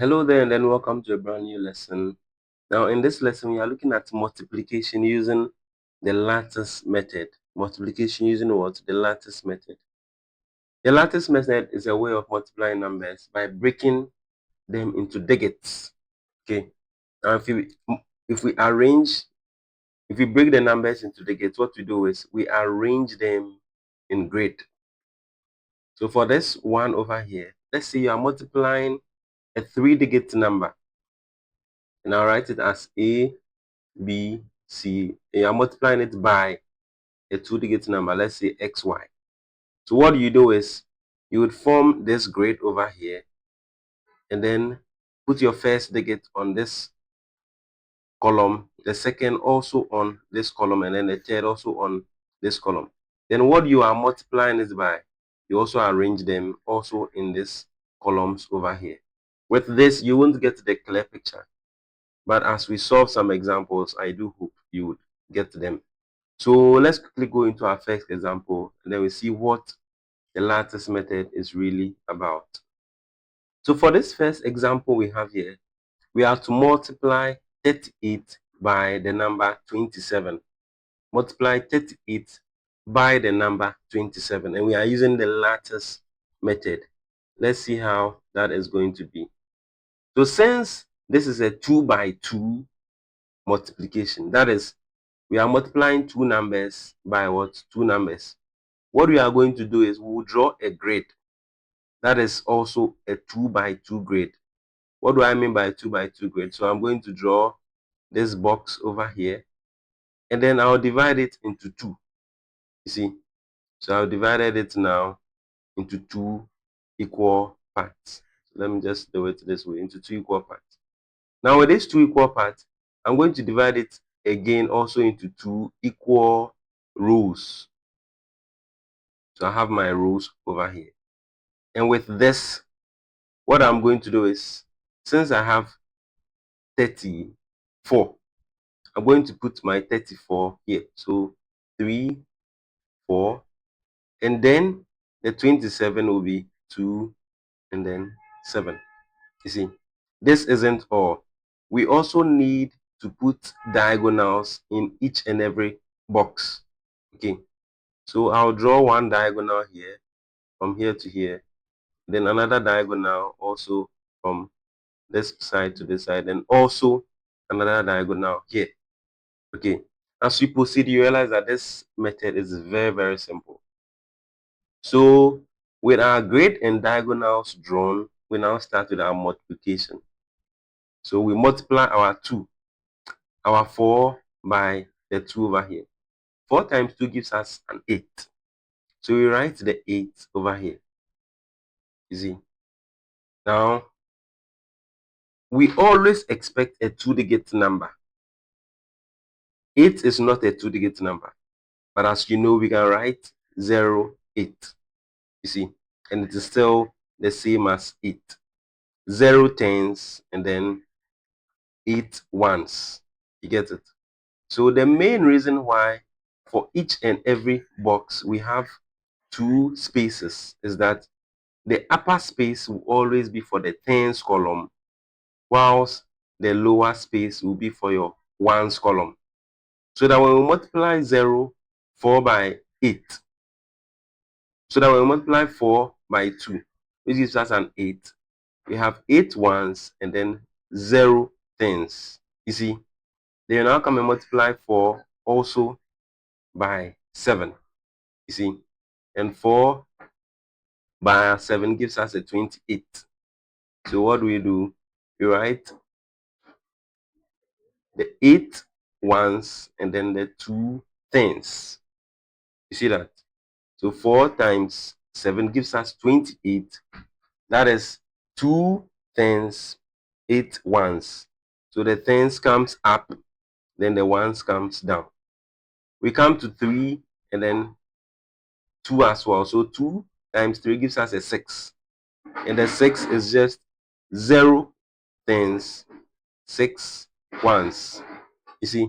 Hello there, and then welcome to a brand new lesson. Now, in this lesson, we are looking at multiplication using the lattice method. Multiplication using what? The lattice method. The lattice method is a way of multiplying numbers by breaking them into digits. Okay. Now, if we arrange, if we break the numbers into digits, what we do is we arrange them in grade. So for this one over here, let's say you are multiplying a 3-digit number, and I'll write it as A, B, C, and you're multiplying it by a 2-digit number, let's say XY. So what you do is you would form this grid over here and then put your first digit on this column, the second also on this column, and then the third also on this column. Then what you are multiplying is by, you also arrange them also in these columns over here. With this, you won't get the clear picture, but as we solve some examples, I do hope you would get them. So let's quickly go into our first example, and then we see what the lattice method is really about. So for this first example we have here, we have to multiply 38 by the number 27. Multiply 38 by the number 27, and we are using the lattice method. Let's see how that is going to be. So since this is a 2 by 2 multiplication, that is, we are multiplying two numbers by what? Two numbers. What we are going to do is we'll draw a grid that is also a 2 by 2 grid. What do I mean by 2 by 2 grid? So I'm going to draw this box over here, and then I'll divide it into two. You see, so I've divided it now into two equal parts. So let me just do it this way, into two equal parts. Now with these two equal parts, I'm going to divide it again also into two equal rows. So I have my rows over here. And with this, what I'm going to do is, since I have 34, I'm going to put my 34 here. So 3, 4, and then the 27 will be 2, and then 7. You see, this isn't all. We also need to put diagonals in each and every box. Okay, so I'll draw one diagonal here, from here to here, then another diagonal also from this side to this side, and also another diagonal here. Okay, as we proceed, you realize that this method is very, very simple. So with our grid and diagonals drawn, we now start with our multiplication. So we multiply our 4 by the 2 over here. 4 times 2 gives us an 8. So we write the 8 over here. You see, now we always expect a 2-digit number. 8 is not a 2-digit number, but as you know, we can write 0, 8. You see, and it is still the same as 8. 0 tens and then 8 ones. You get it? So the main reason why for each and every box we have two spaces is that the upper space will always be for the tens column, whilst the lower space will be for your ones column. So that when we multiply 0, 4 by 8, so that when we multiply 4 by 2, which gives us an 8, we have 8 ones and then 0 tens. You see, then you now come and multiply 4 also by 7. You see, and 4 by 7 gives us a 28. So what do? We write the 8 ones and then the 2 tens. You see that? So 4 times 7 gives us 28. That is 2 tens, 8 ones. So the tens comes up, then the ones comes down. We come to 3 and then 2 as well. So 2 times 3 gives us a 6. And the 6 is just 0 tens, 6 ones. You see?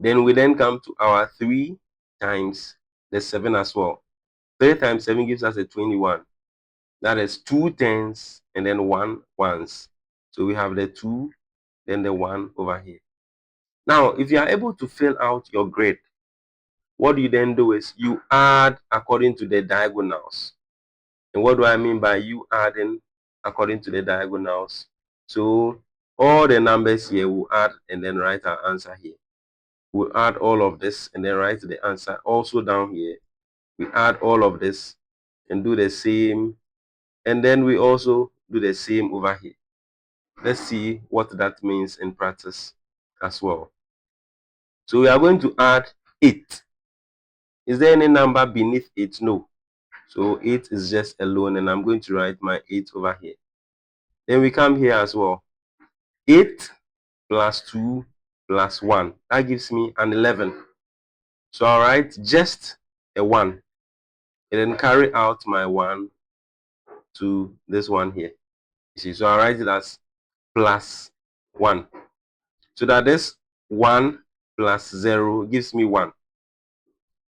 Then we then come to our 3 times the 7 as well. 3 times 7 gives us a 21. That is 2 tens and then 1 ones. So we have the 2, then the 1 over here. Now, if you are able to fill out your grid, what you then do is you add according to the diagonals. And what do I mean by you adding according to the diagonals? So all the numbers here will add and then write our answer here. We'll add all of this and then write the answer also down here. We add all of this and do the same, and then we also do the same over here. Let's see what that means in practice as well. So we are going to add 8. Is there any number beneath 8? No. So 8 is just alone, and I'm going to write my 8 over here. Then we come here as well. 8 plus 2 plus 1. That gives me an 11. So I'll write just a 1. And then carry out my 1 to this one here. You see, so I'll write it as plus 1. So that this 1 plus 0 gives me 1.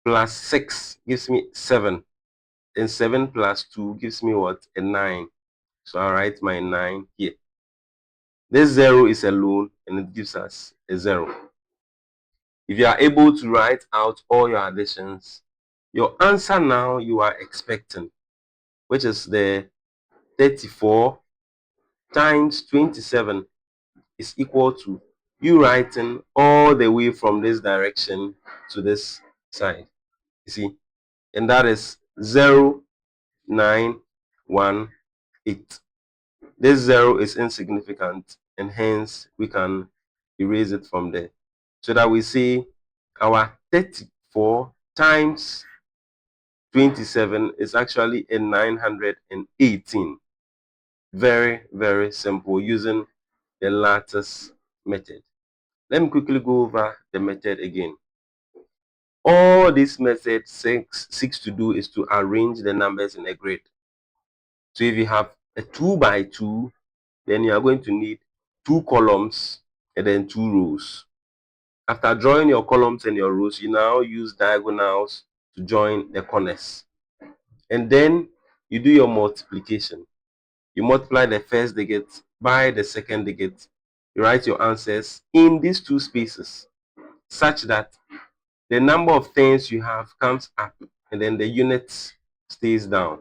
Plus 6 gives me 7. And 7 plus 2 gives me what? A 9. So I'll write my 9 here. This 0 is alone and it gives us a 0. If you are able to write out all your additions, your answer now you are expecting, which is the 34 times 27, is equal to you writing all the way from this direction to this side. You see, and that is 0, 9, 1, 8. This 0 is insignificant, and hence we can erase it from there. So that we see our 34 times 27 is actually a 918. Very, very simple using the lattice method. Let me quickly go over the method again. All this method seeks to do is to arrange the numbers in a grid. So if you have a 2 by 2, then you are going to need 2 columns and then 2 rows. After drawing your columns and your rows, you now use diagonals to join the corners. And then you do your multiplication. You multiply the first digit by the second digit. You write your answers in these 2 spaces such that the number of things you have comes up and then the units stays down.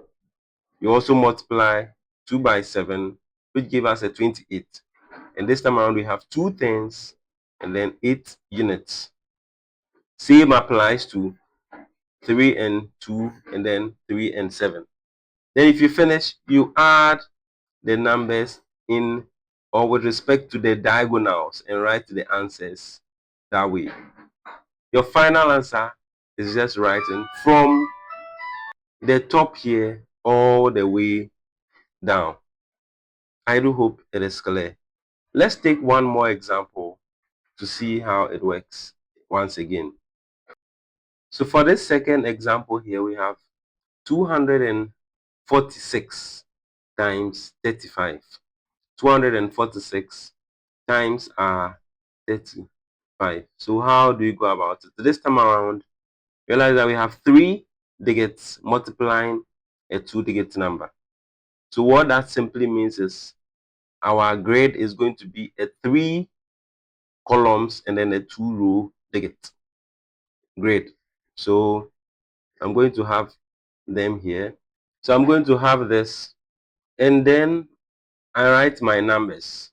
You also multiply 2 by 7, which gives us a 28. And this time around we have 2 tens and then 8 units. Same applies to 3 and 2 and then 3 and 7. Then if you finish, you add the numbers in or with respect to the diagonals and write the answers that way. Your final answer is just writing from the top here all the way down. I do hope it is clear. Let's take one more example to see how it works once again. So for this second example here, we have 246 times 35. 246 times 35. So how do you go about it? This time around, realize that we have 3 digits multiplying a 2-digit number. So what that simply means is our grade is going to be a 3 columns and then a 2-row digit grade. So I'm going to have them here. So I'm going to have this, and then I write my numbers.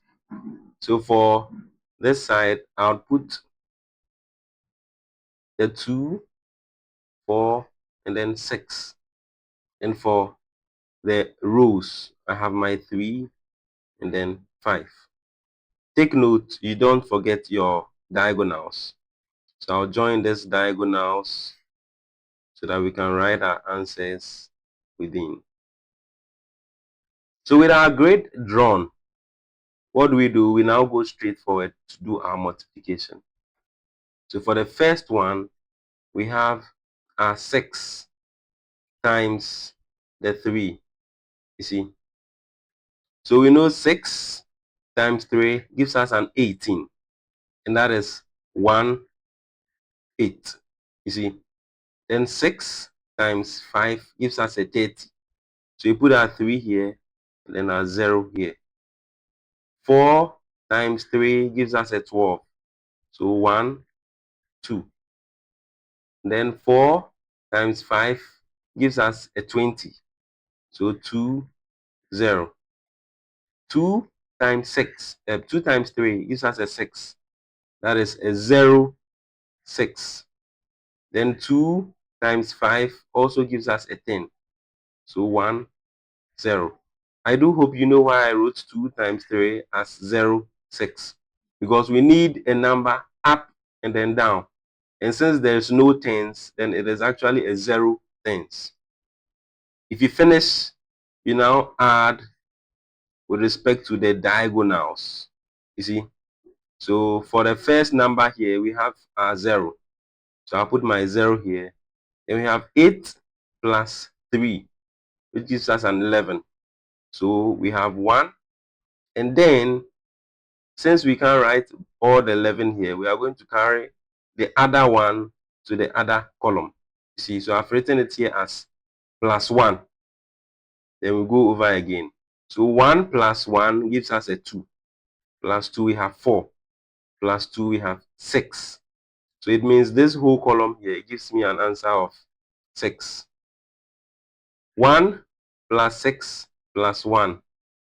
So for this side, I'll put the 2, 4, and then 6. And for the rows, I have my 3 and then 5. Take note, you don't forget your diagonals. So I'll join these diagonals so that we can write our answers within. So with our grade drawn, what do? We now go straight forward to do our multiplication. So for the first one, we have our 6 times the 3. You see? So we know 6 times 3 gives us an 18. And that is 1, 8. You see? Then 6 times 5 gives us a 30. So you put our 3 here, and then our 0 here. 4 times 3 gives us a 12. So 1, 2. Then 4 times 5 gives us a 20. So 2, 0. 2 times 6, 2 times 3 gives us a 6. That is a 0, 6. Then 2 times 5 also gives us a 10. So 1, 0. I do hope you know why I wrote 2 times 3 as 0, 6. Because we need a number up and then down. And since there's no tens, then it is actually a 0 tens. If you finish, you now add with respect to the diagonals. You see? So for the first number here, we have our 0. So I'll put my 0 here. Then we have 8 plus 3, which gives us an 11. So we have 1. And then, since we can't write all the 11 here, we are going to carry the other one to the other column. You see, so I've written it here as plus 1. Then we go over again. So 1 plus 1 gives us a 2. Plus 2, we have 4. Plus 2, we have 6. So it means this whole column here gives me an answer of 6. 1 plus 6 plus 1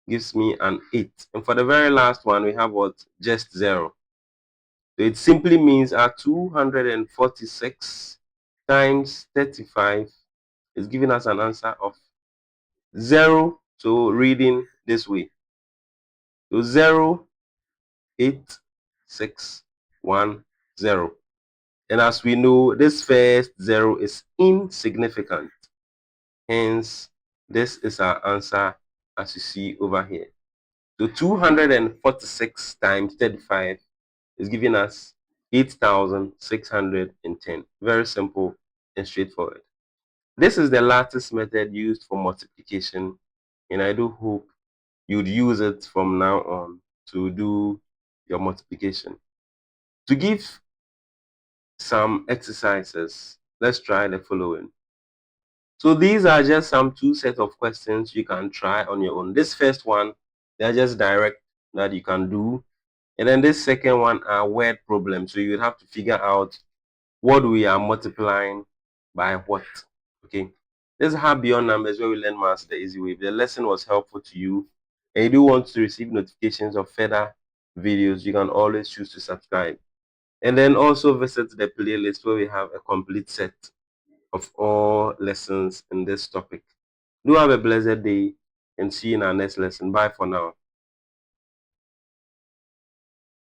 gives me an 8. And for the very last one, we have what? Just 0. So it simply means our 246 times 35 is giving us an answer of 0. So reading this way. So 0, 8, 6, 1, 0. And as we know, this first 0 is insignificant. Hence, this is our answer as you see over here. So 246 times 35 is giving us 8,610. Very simple and straightforward. This is the lattice method used for multiplication, and I do hope you'd use it from now on to do your multiplication. To give some exercises, let's try the following. So these are just some 2 sets of questions you can try on your own. This first one, they're just direct that you can do. And then this second one are word problems. So you would have to figure out what we are multiplying by what. Okay. This is how beyond numbers where we learn maths the easy way. If the lesson was helpful to you and you do want to receive notifications of further videos, you can always choose to subscribe. And then also visit the playlist where we have a complete set of all lessons in this topic. Do have a blessed day and see you in our next lesson. Bye for now.